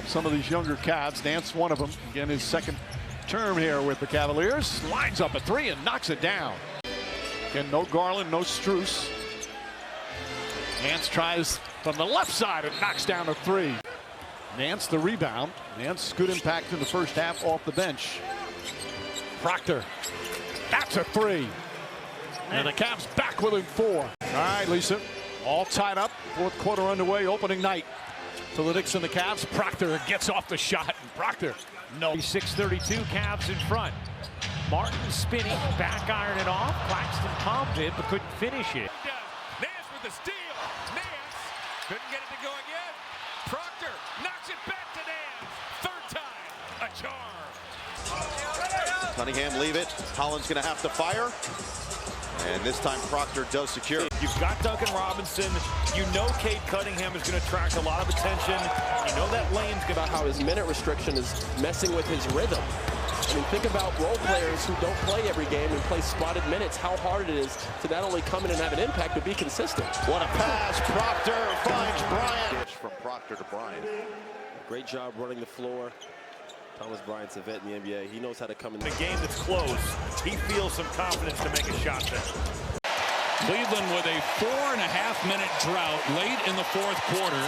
up some of these younger Cavs. Nance, one of them. Again, his second term here with the Cavaliers. Lines up a three and knocks it down. Again, no Garland, no Strus. Nance tries from the left side and knocks down a three. Nance the rebound. Nance, good impact in the first half off the bench. Proctor. That's a three. And the Cavs back within four. All right, Lisa. All tied up. Fourth quarter underway, opening night. To the Knicks and the Cavs. Proctor gets off the shot. And Proctor, no. 6:32, Cavs in front. Martin spinning, back iron it off. Claxton palmed it, but couldn't finish it. Nance with the steal. Nance couldn't get it to go again. Proctor knocks it back to Nance. Third time, a charm. Cunningham leave it. Holland's going to have to fire. And this time Proctor does secure. You've got Duncan Robinson. You know Cade Cunningham is going to attract a lot of attention. You know that lane's about how his minute restriction is messing with his rhythm. I mean, think about role players who don't play every game and play spotted minutes, how hard it is to not only come in and have an impact, but be consistent. What a pass. Proctor finds Bryant. From Proctor to Bryant. Great job running the floor. Thomas Bryant's a vet in the NBA. He knows how to come in. a game that's close. He feels some confidence to make a shot there. Cleveland with a 4.5-minute drought late in the fourth quarter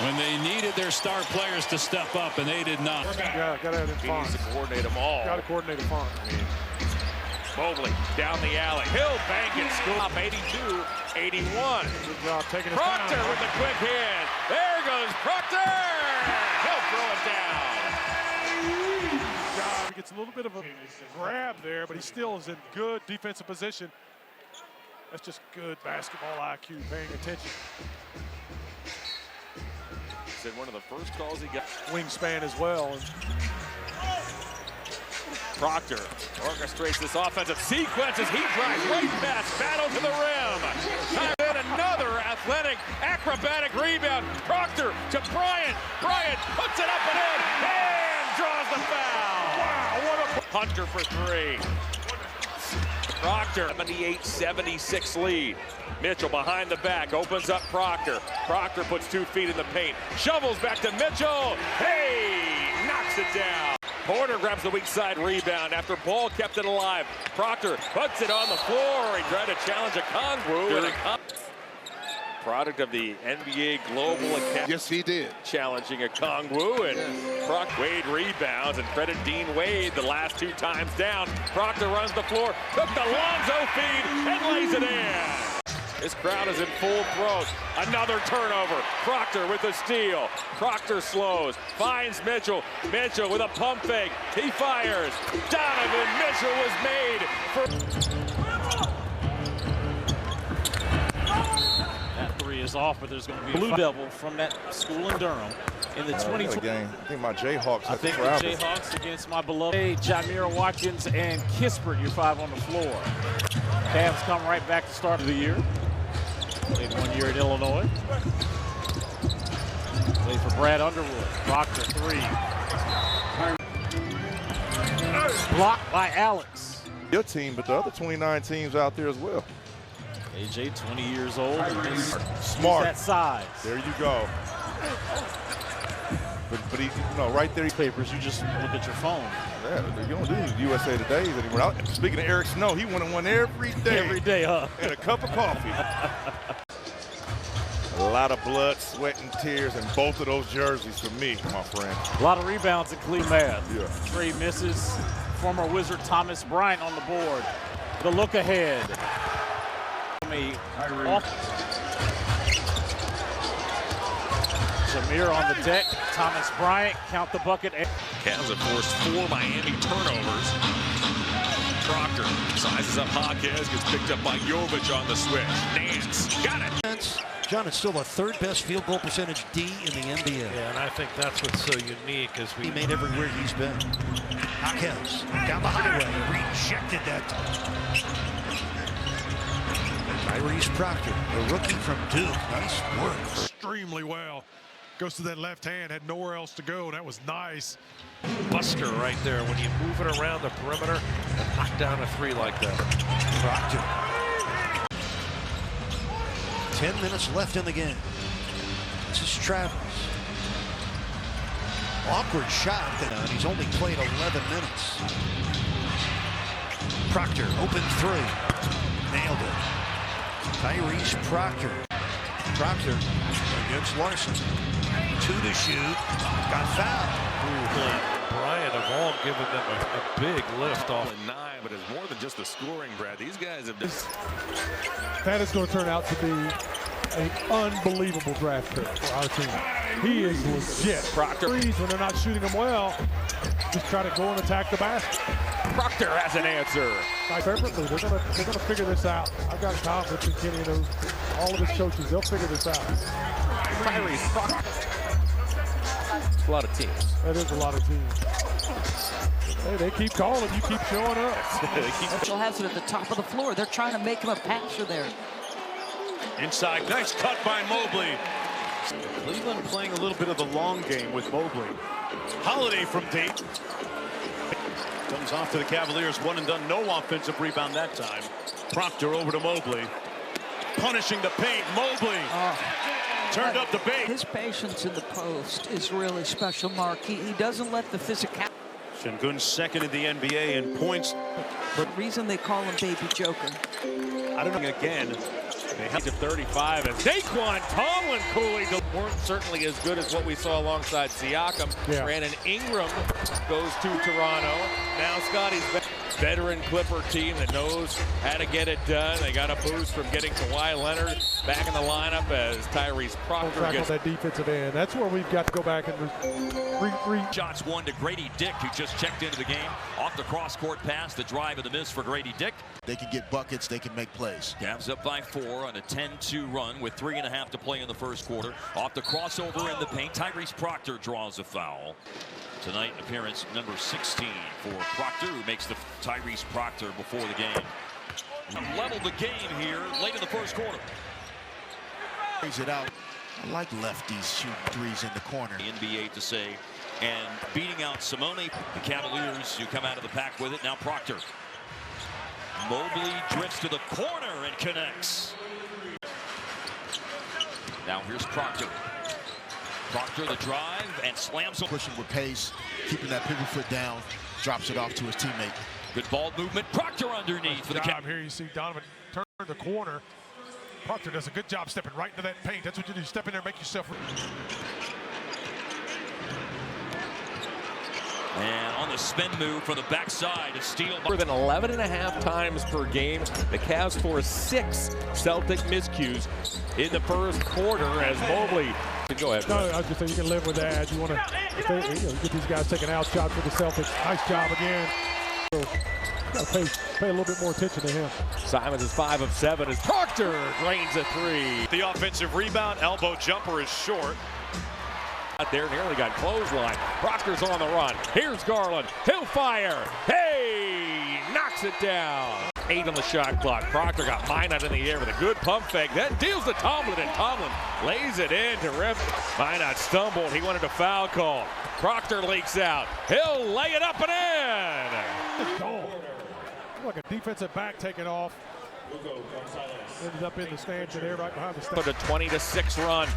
when they needed their star players to step up, and they did not. Yeah, got to have He needs to coordinate them all. Got to coordinate them all. Mobley down the alley. He'll bank it. School up 82-81. Good job taking his Proctor time. with the quick hand. There goes Proctor. He'll throw it down. He gets a little bit of a grab there, but he still is in good defensive position. That's just good basketball IQ, paying attention. Said one of the first calls he got. Wingspan as well. Proctor orchestrates this offensive sequence as he drives right past Battle to the rim. And another athletic, acrobatic rebound. Proctor to Bryant. Bryant puts it up and in and draws the foul. Wow, what a Hunter for three. Proctor, 78-76 lead. Mitchell behind the back, opens up Proctor. Proctor puts 2 feet in the paint. Shovels back to Mitchell. Hey, knocks it down. Porter grabs the weak side rebound after Ball kept it alive. Proctor puts it on the floor. He tried to challenge a Kongwu. Product of the NBA Global Academy. Yes, he did. Challenging a Kongwu, and Wade rebounds, and credit Dean Wade the last 2 times down. Proctor runs the floor, took the Lonzo feed, and lays it in. This crowd is in full throat. Another turnover. Proctor with a steal. Proctor slows, finds Mitchell. Mitchell with a pump fake. He fires. Donovan Mitchell was made for... Is off, but there's going to be a Blue Devil from that school in Durham in the 2020 game. I think my Jayhawks. I think the Jayhawks against my beloved Jamir Watkins and Kispert, your 5 on the floor. Cavs come right back to start of the year. Played 1 year in Illinois. Played for Brad Underwood. Proctor 3. Blocked by Alex. Your team, but the other 29 teams out there as well. AJ, 20 years old. Smart. That size. There you go. But he, you know, right there. Papers, you just look at your phone. Yeah, you don't do USA Todays anymore. Speaking of Eric Snow, he won one every day. Every day, huh? And a cup of coffee. A lot of blood, sweat, and tears in both of those jerseys for me, my friend. A lot of rebounds in clean math. Yeah. Trey misses. Former Wizard Thomas Bryant on the board. The look ahead. Jamir on the deck. Thomas Bryant count the bucket. Cavs have forced 4 Miami turnovers. Proctor sizes up Hawkins, gets picked up by Jovic on the switch. Nance got it. John, it's still the 3rd best field goal percentage D in the NBA. Yeah, and I think that's what's so unique as He made everywhere he's been. Hawkins down the highway, rejected that time. Tyrese Proctor, the rookie from Duke. Nice work. extremely well. Goes to that left hand, had nowhere else to go. That was nice. Buster right there when you move it around the perimeter and knock down a 3 like that. Proctor. 10 minutes left in the game. This is Travis. Awkward shot, and he's only played 11 minutes. Proctor, open three. Nailed it. Tyrese Proctor. Proctor against Larson. 2 to shoot. Got fouled. Bryant have all given them a big lift off. 9, but it's more than just the scoring, Brad. These guys have just... That is going to turn out to be an unbelievable draft pick for our team. He is legit. Proctor. When they're not shooting them well, just try to go and attack the basket. Proctor has an answer. Perfectly. They're gonna figure this out. I've got confidence in Kenny and all of his coaches. They'll figure this out. Tyrese Proctor. A lot of teams. That is a lot of teams. Hey, they keep calling. You keep showing up. Mitchell has it at the top of the floor. They're trying to make him a passer there. Inside, nice cut by Mobley. Cleveland playing a little bit of the long game with Mobley. Holiday from deep. Comes off to the Cavaliers, one and done, no offensive rebound that time. Proctor over to Mobley. Punishing the paint, Mobley. Turned up the bait. His patience in the post is really special, Mark. He doesn't let the physicality. Şengün's second in the NBA in points. The reason they call him Baby Joker. I don't know again. They have to 35 as Daquan Tomlin coolly weren't certainly as good as what we saw alongside Siakam. Yeah. Brandon Ingram goes to Toronto. Now Scotty's veteran Clipper team that knows how to get it done. They got a boost from getting Kawhi Leonard back in the lineup as Tyrese Proctor gets that defensive end. That's where we've got to go back and Shots one to Grady Dick, who just checked into the game. Off the cross-court pass, the drive and the miss for Grady Dick. They can get buckets. They can make plays. Cavs up by 4 on a 10-2 run with 3.5 to play in the first quarter. Off the crossover in the paint, Tyrese Proctor draws a foul. Tonight, appearance number 16 for Proctor, who makes the Tyrese Proctor before the game. Leveled the game here late in the first quarter. Plays it out. I like lefties shooting threes in the corner. The NBA to say, and beating out Simone. The Cavaliers who come out of the pack with it. Now Proctor. Mobley drifts to the corner and connects. Now here's Proctor. Proctor the drive and slams him. Pushing with pace, keeping that pivot foot down, drops it off to his teammate. Good ball movement. Proctor underneath for the Cavs. Here you see Donovan turn the corner. Proctor does a good job stepping right into that paint. That's what you do. Step in there, make yourself. And on the spin move from the backside, a steal. more than 11.5 times per game. The Cavs forced 6 Celtic miscues in the first quarter as Mobley. Go ahead. No, I was just saying you can live with that. You want to get these guys taking out shots for the Celtics. Nice job again. So, got to pay a little bit more attention to him. Simons is 5 of 7 as Proctor drains a 3. The offensive rebound, elbow jumper is short. Out there, nearly got clothesline. Proctor's on the run. Here's Garland. He'll fire. Hey, knocks it down. 8 on the shot clock. Proctor got Minot in the air with a good pump fake. Then deals to Tomlin, and Tomlin lays it in to Rip. Minot stumbled. He wanted a foul call. Proctor leaks out. He'll lay it up and in. Like a defensive back taking off. Ended up in the stanchion there right behind the stanchion. The 20-6 run.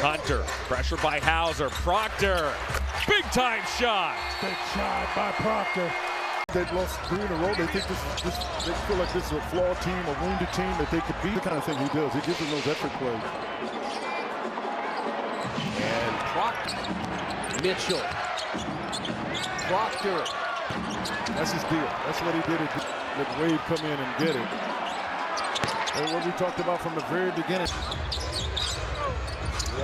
Hunter, pressure by Hauser. Proctor, big time shot. Big shot by Proctor. They've lost 3 in a row. They think they feel like this is a flawed team, a wounded team that they could beat. The kind of thing he does. He gives them those effort plays. And Proctor, Mitchell, Proctor. That's his deal. That's what he did. Let Wade come in and get it. That's what we talked about from the very beginning.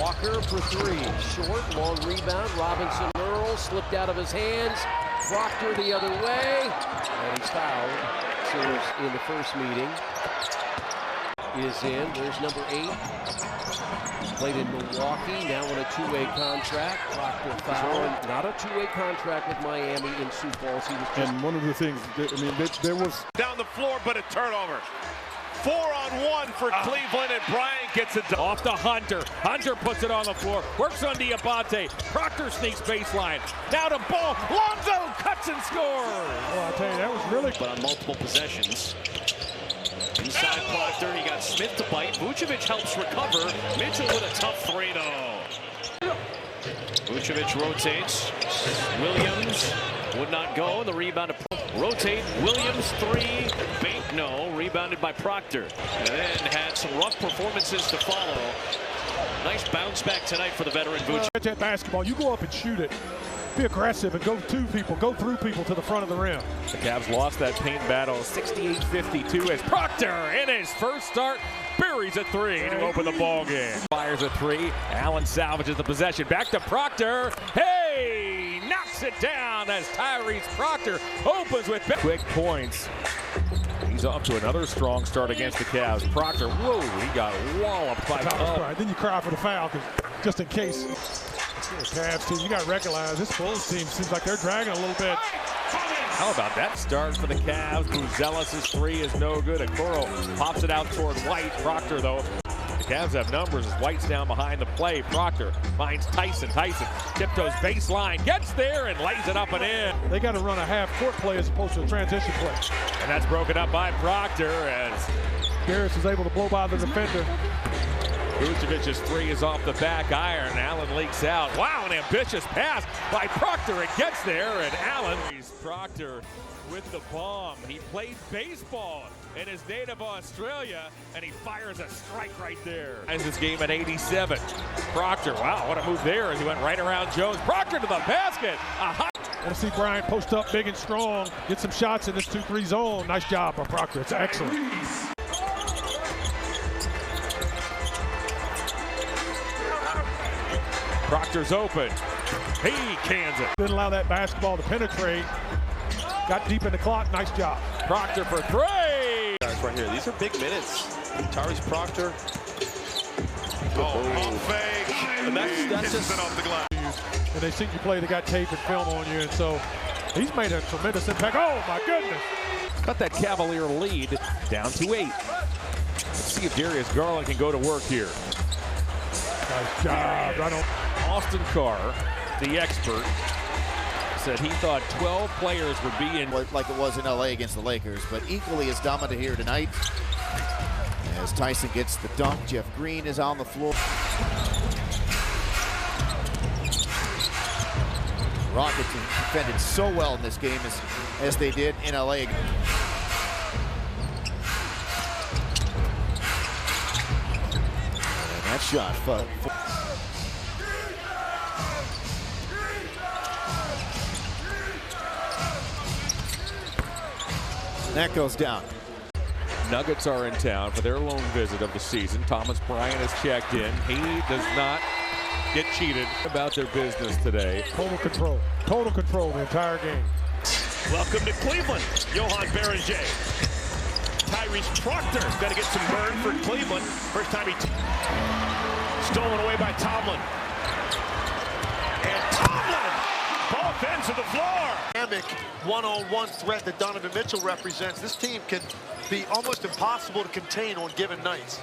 Walker for 3. Short, long rebound. Robinson Earl slipped out of his hands. Proctor the other way. And he's fouled. Serves in the first meeting. Is in. There's number 8. Played in Milwaukee. Now on a 2-way contract. Proctor fouled. Not a 2-way contract with Miami in Sioux Falls. He was just. And one of the things, there was. Down the floor, but a turnover. 4-on-1 for Cleveland, and Bryant gets it done. Off to Hunter. Hunter puts it on the floor. Works on Diabate. Proctor sneaks baseline. Now to Ball. Lonzo cuts and scores. Oh, I'll tell you, that was really. But on multiple possessions. Inside Proctor, he got Smith to bite. Vucevic helps recover. Mitchell with a tough 3, though. Vucevic rotates. Williams would not go. The rebound to rotate. Williams three. Bank no. Rebounded by Proctor. And then had some rough performances to follow. Nice bounce back tonight for the veteran Vucevic. That basketball, you go up and shoot it. Be aggressive and go to people, go through people to the front of the rim. The Cavs lost that paint battle 68-52 as Proctor in his first start buries a three to open the ball game. Fires a three. Allen salvages the possession. Back to Proctor. Hey! Knocks it down as Tyrese Proctor opens with quick points. He's off to another strong start against the Cavs. Proctor, whoa, he got walloped by Right. Then you cry for the foul just in case. Cavs team, you got to recognize this Bulls team seems like they're dragging a little bit. How about that start for the Cavs? Buzelis' three is no good. Okoro pops it out toward White. Proctor, though. The Cavs have numbers as White's down behind the play. Proctor finds Tyson. Tyson tiptoes baseline, gets there and lays it up and in. They got to run a half-court play as opposed to a transition play. And that's broken up by Proctor as Garris is able to blow by the defender. Vucevic's three is off the back iron. Allen leaks out. Wow, an ambitious pass by Proctor. It gets there, and Allen. Proctor with the bomb. He played baseball in his native Australia, and he fires a strike right there. Ends this game at 87. Proctor, wow, what a move there as he went right around Jones. Proctor to the basket. Want to see Bryant post up big and strong, get some shots in this 2-3 zone. Nice job by Proctor. It's excellent. Proctor's open. He cans it. Didn't allow that basketball to penetrate. Got deep in the clock. Nice job. Proctor for three. Guys, right here. These are big minutes. Tyrese Proctor. Fake. And that's just off the glass. And they see you play. They got tape and film on you, and so he's made a tremendous impact. Oh my goodness! Cut that Cavalier lead down to 8. Let's see if Darius Garland can go to work here. Nice job. Right on. Austin Carr, the expert, said he thought 12 players would be in. Like it was in LA against the Lakers, but equally as dominant here tonight. As Tyson gets the dunk, Jeff Green is on the floor. Rockets defended so well in this game as they did in LA. And that shot. That goes down. Nuggets are in town for their lone visit of the season. Thomas Bryant has checked in. He does not get cheated about their business today. Total control the entire game. Welcome to Cleveland, Johan Berenger. Tyrese Proctor got to get some burn for Cleveland. First time stolen away by Tomlin. And Tomlin, ball bends to the floor. Dynamic one-on-one threat that Donovan Mitchell represents. This team can be almost impossible to contain on given nights.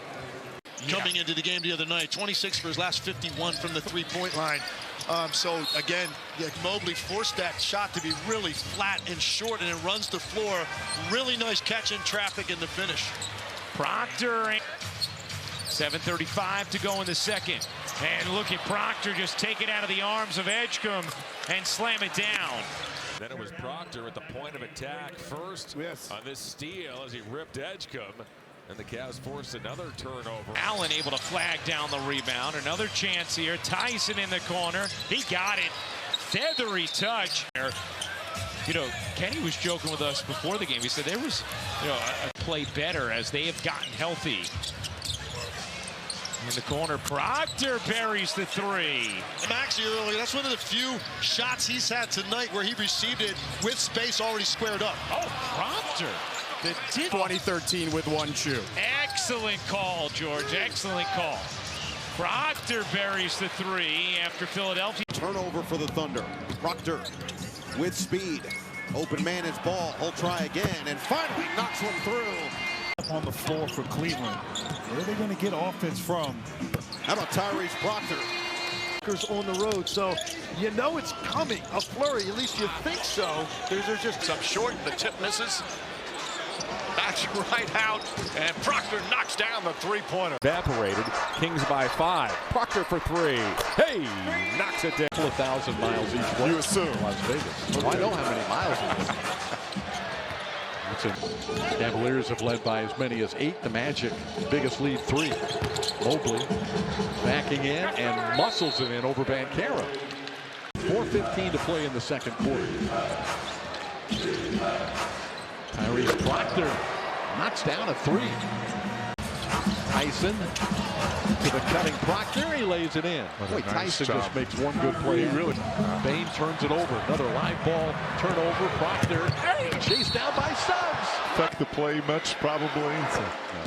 Coming into the game the other night, 26 for his last 51 from the three-point line. So again, Mobley forced that shot to be really flat and short, and it runs the floor. Really nice catch in traffic in the finish. Proctor, 7:35 to go in the second. And look at Proctor just take it out of the arms of Edgecombe and slam it down. Then it was Proctor at the point of attack first on this steal as he ripped Edgecombe. And the Cavs forced another turnover. Allen able to flag down the rebound. Another chance here. Tyson in the corner. He got it. Feathery touch. You know, Kenny was joking with us before the game. He said there was, a play better as they have gotten healthy. In the corner, Proctor buries the three. Maxey earlier, that's one of the few shots he's had tonight where he received it with space already squared up. Oh, Proctor. 2013 with one shoe. Excellent call, George. Excellent call. Proctor buries the three after Philadelphia. Turnover for the Thunder. Proctor with speed. Open man is ball. He'll try again and finally knocks one through. On the floor for Cleveland. Where are they going to get offense from? How about Tyrese Proctor? On the road, so you know it's coming. A flurry, at least you think so. There's just up short, the tip misses. punch right out, and Proctor knocks down the three-pointer. Evaporated. Kings by 5. Proctor for 3. Hey, knocks it down. 1,000 miles each way. You assume. Las Vegas. Well, I know how many miles it is. Cavaliers have led by as many as 8. The Magic, biggest lead 3. Mobley backing in and muscles it in over Banchero. 4:15 to play in the second quarter. Tyrese Proctor knocks down a 3. Tyson to the cutting Proctor. He lays it in. Boy, Tyson just makes one good play. Really. Bain turns it over. Another live ball turnover. Proctor chased down by Suggs. Affect the play much, probably.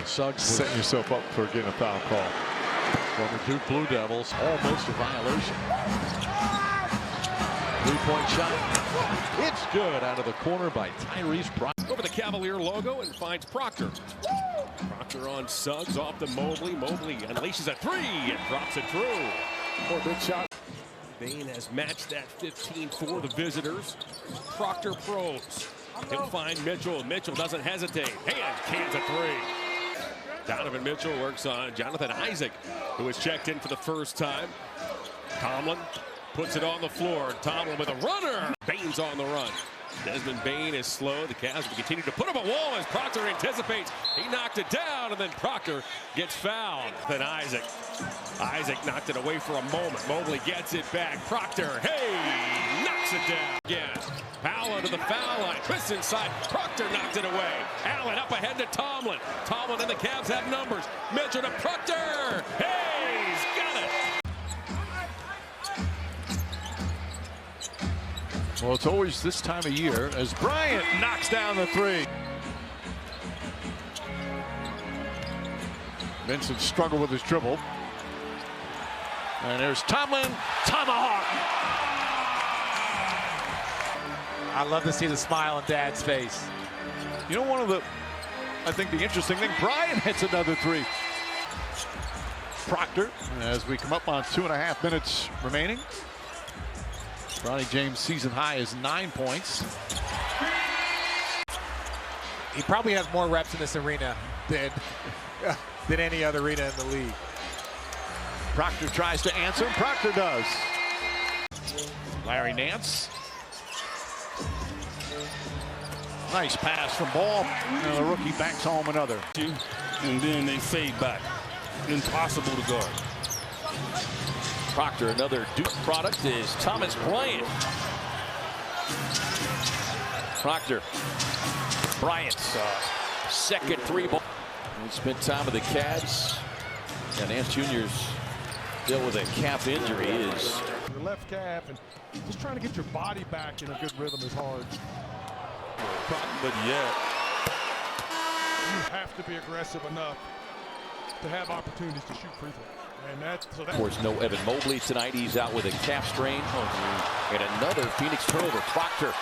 Suggs setting yourself up for getting a foul call. Former Duke Blue Devils, almost a violation. 3-point shot. It's good out of the corner by Tyrese Proctor. Over the Cavalier logo and finds Proctor. Proctor on Suggs off to Mobley. Mobley unleashes a 3 and drops it through. Oh, big shot. Bain has matched that 15 for the visitors. Proctor probes. He'll find Mitchell. Mitchell doesn't hesitate. Cans a 3. Donovan Mitchell works on Jonathan Isaac, who was checked in for the first time. Tomlin puts it on the floor. Tomlin with a runner. Bain's on the run. Desmond Bain is slow. The Cavs will continue to put up a wall as Proctor anticipates. He knocked it down, and then Proctor gets fouled. Then Isaac knocked it away for a moment. Mobley gets it back. Proctor, knocks it down again. Powell to the foul line. Twists inside. Proctor knocked it away. Allen up ahead to Tomlin. Tomlin and the Cavs have numbers. Mitchell to Proctor. He's got it. Well, it's always this time of year as Bryant knocks down the 3. Vincent struggled with his dribble. And there's Tomlin. Tomahawk. I love to see the smile on Dad's face. You know, I think the interesting thing, Bryant hits another 3. Proctor, as we come up on 2.5 minutes remaining. Bronny James' season high is 9 points. He probably has more reps in this arena than any other arena in the league. Proctor tries to answer. Proctor does. Larry Nance. Nice pass from Ball. And the rookie backs home another. And then they fade back. Impossible to guard. Proctor, another Duke product, is Thomas Bryant. Proctor. Bryant's second 3-ball. He spent time with the Cavs. And Nance Jr.'s dealt with a calf injury. Is your left calf, and just trying to get your body back in a good rhythm is hard. But yeah, you have to be aggressive enough to have opportunities to shoot free throws. Of course, no Evan Mobley tonight. He's out with a calf strain. And another Phoenix turnover. Proctor.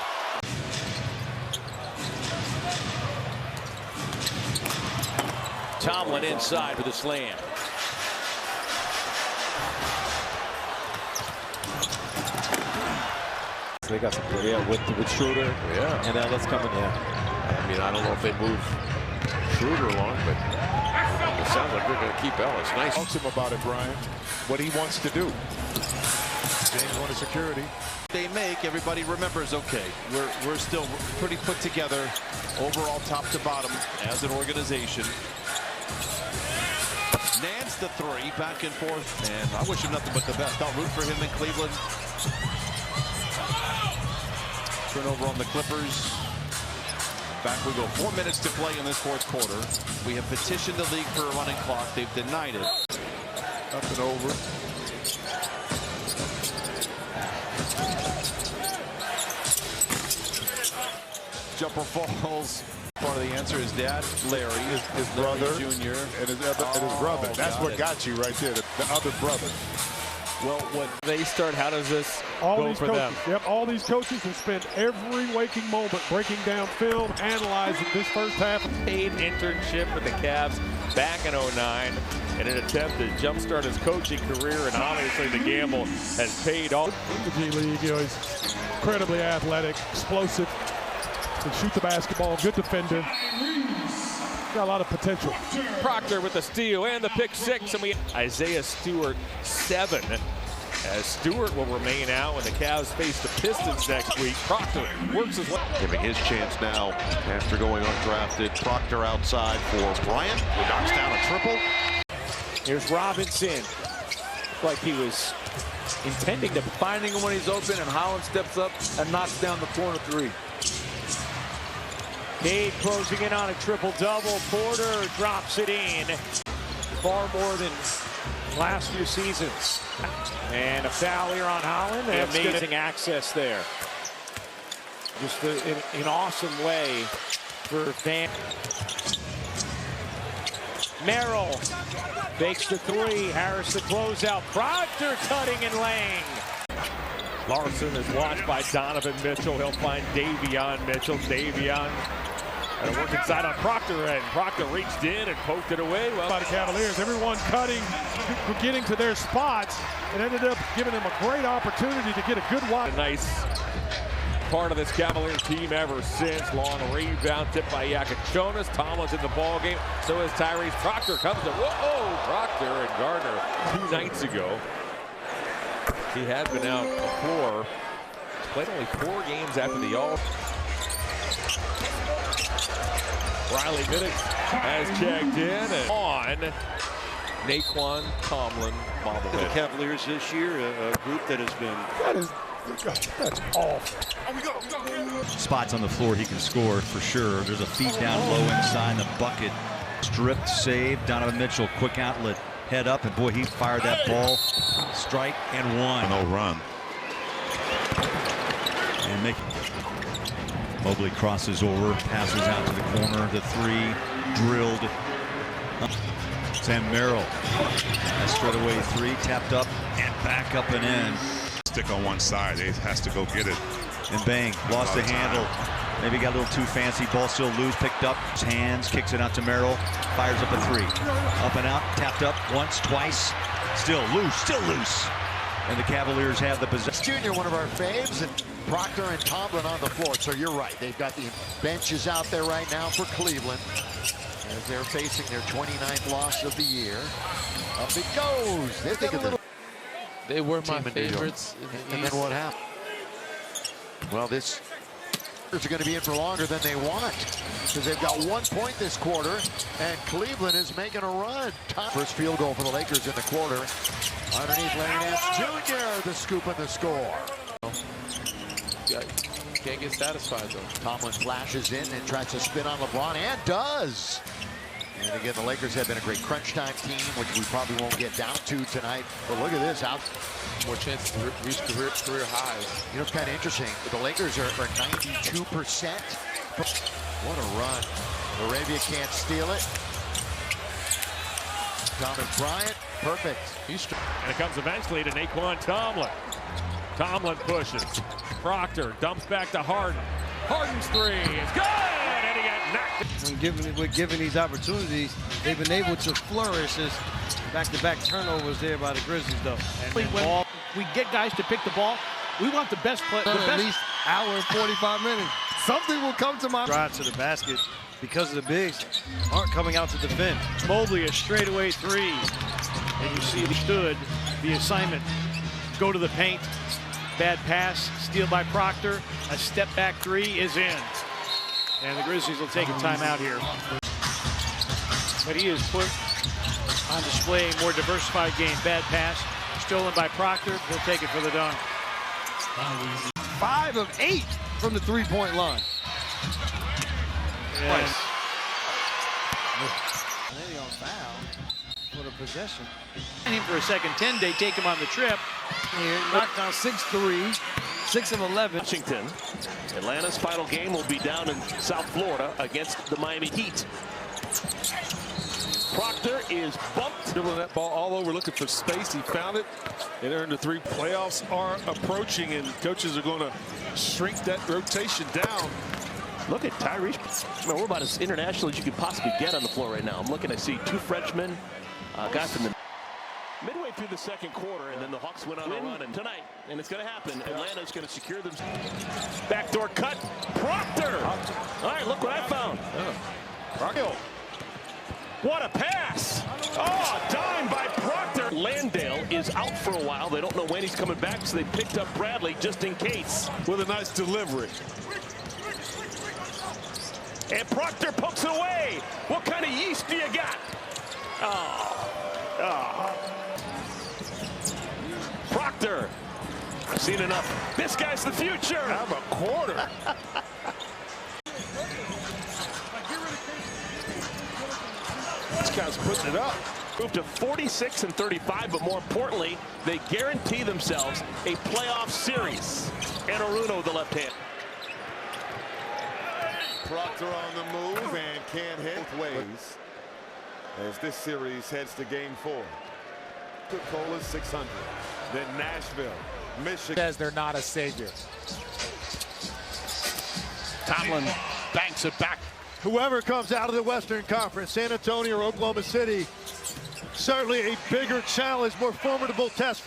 Tomlin inside for the slam. They got some with Schroeder. Yeah. And Ellis coming in. I mean, I don't know if they move Schroeder along, but it sounds like they're going to keep Ellis. Nice. Talk to him about it, Brian. What he wants to do. James wanted security. They make, everybody remembers, okay, we're still pretty put together overall top to bottom as an organization. Nance the 3, back and forth, and I wish him nothing but the best. I'll root for him in Cleveland. Turnover on the Clippers. Back we go. 4 minutes to play in this fourth quarter. We have petitioned the league for a running clock. They've denied it. Up and over. Jumper falls. Part of the answer is Dad, Larry, his brother, Jr. and his brother. That's what got you right there, the other brother. Well, when they start, how does this all go these for coaches, them? Yep, all these coaches have spent every waking moment breaking down film, analyzing this first half. Paid internship with the Cavs back in 09 in an attempt to jumpstart his coaching career, and obviously the gamble has paid off. In the G League, you know, he's incredibly athletic, explosive, can shoot the basketball, good defender. got a lot of potential. Proctor with the steal and the pick six, and we Isaiah Stewart 7. As Stewart will remain out when the Cavs face the Pistons next week. Proctor works his way. Giving his chance now after going undrafted. Proctor outside for Bryant, who knocks down a triple. Here's Robinson. Like he was intending to finding him when he's open, and Holland steps up and knocks down the corner three. Cade closing in on a triple-double. Porter drops it in. Far more than last few seasons. And a foul here on Holland. Amazing access there. Just an awesome way for Van. Merrill fakes the three. Harris the closeout. Proctor cutting and laying. Larson is watched by Donovan Mitchell. He'll find Davion Mitchell. Davion and work inside on Proctor, and Proctor reached in and poked it away. Well, by the Cavaliers, everyone cutting, getting to their spots, and ended up giving them a great opportunity to get a good wide. A nice part of this Cavalier team ever since. Long rebound tipped by Jonas. Tomlin's in the ball game. So is Tyrese. Proctor comes to Proctor and Gardner 2 nights ago. He had been out the floor. Played only 4 games after the All. Riley Minnick has checked in and on Naquan Tomlin bobblehead. The Cavaliers this year, a group that has been. That's off. Spots on the floor he can score for sure. There's a feed down low inside the bucket. Stripped, save. Donovan Mitchell, quick outlet, head up, and boy, he fired that ball. Strike and one. No run. And make. Mobley crosses over, passes out to the corner. The three drilled. Sam Merrill. A straightaway three, tapped up and back up and in. Stick on one side. He has to go get it. And bang, lost the handle. Maybe got a little too fancy. Ball still loose, picked up. His hands, kicks it out to Merrill. Fires up a three. Up and out, tapped up once, twice. Still loose. And the Cavaliers have the possession. Junior, one of our faves, and Proctor and Tomlin on the floor. So you're right. They've got the benches out there right now for Cleveland as they're facing their 29th loss of the year. Up it goes. They were my favorites. And then what happened? Well, this is going to be in for longer than they want because they've got 1 point this quarter, and Cleveland is making a run. First field goal for the Lakers in the quarter. Underneath Larry Nance Jr., the scoop and the score. Can't get satisfied, though. Tomlin flashes in and tries to spin on LeBron, and does. And again, the Lakers have been a great crunch time team, which we probably won't get down to tonight. But look at this. More chances to reach career highs. You know, it's kind of interesting. The Lakers are 92%. What a run. Arabia can't steal it. Thomas Bryant, perfect. And it comes eventually to Naquan Tomlin. Tomlin pushes. Proctor dumps back to Harden. Harden's three is good, and he got knocked. When given these opportunities, they've been able to flourish as back-to-back turnovers there by the Grizzlies, though. And when we get guys to pick the ball, we want the best play. At least hour and 45 minutes. Something will come to mind. Drive to the basket because of the bigs aren't coming out to defend. Mobley a straightaway three, and you see he stood the assignment. Go to the paint. Bad pass, steal by Proctor. A step back three is in. And the Grizzlies will take a timeout here. But he has put on display a more diversified game. Bad pass, stolen by Proctor. He'll take it for the dunk. 5 of 8 from the three-point line. Nice. On foul for the possession. Him for a second 10, they take him on the trip. Here, knocked down 6 6 of 11. Washington. Atlanta's final game will be down in South Florida against the Miami Heat. Proctor is bumped. Dribbling that ball all over, looking for space. He found it and earned a three. Playoffs are approaching, and coaches are going to shrink that rotation down. Look at Tyrese. We're about as international as you could possibly get on the floor right now. I'm looking, I see 2 freshmen, guy from the midway through the second quarter, and then the Hawks went on a run. And tonight, and it's going to happen. Atlanta's going to secure them. Backdoor cut. Proctor. All right, look what I found. Bryo What a pass! Oh, dime by Proctor. Landale is out for a while. They don't know when he's coming back, so they picked up Bradley just in case. With a nice delivery. And Proctor pokes it away. What kind of yeast do you got? Proctor. I've seen enough. This guy's the future. How about a quarter? This guy's putting it up. Moved to 46 and 35, but more importantly, they guarantee themselves a playoff series. And Aruno, the left hand. Proctor on the move and can't hit both ways as this series heads to game 4. Coca-Cola 600. Then Nashville, Michigan. Says they're not a savior. Tomlin banks it back. Whoever comes out of the Western Conference, San Antonio or Oklahoma City, certainly a bigger challenge, more formidable test.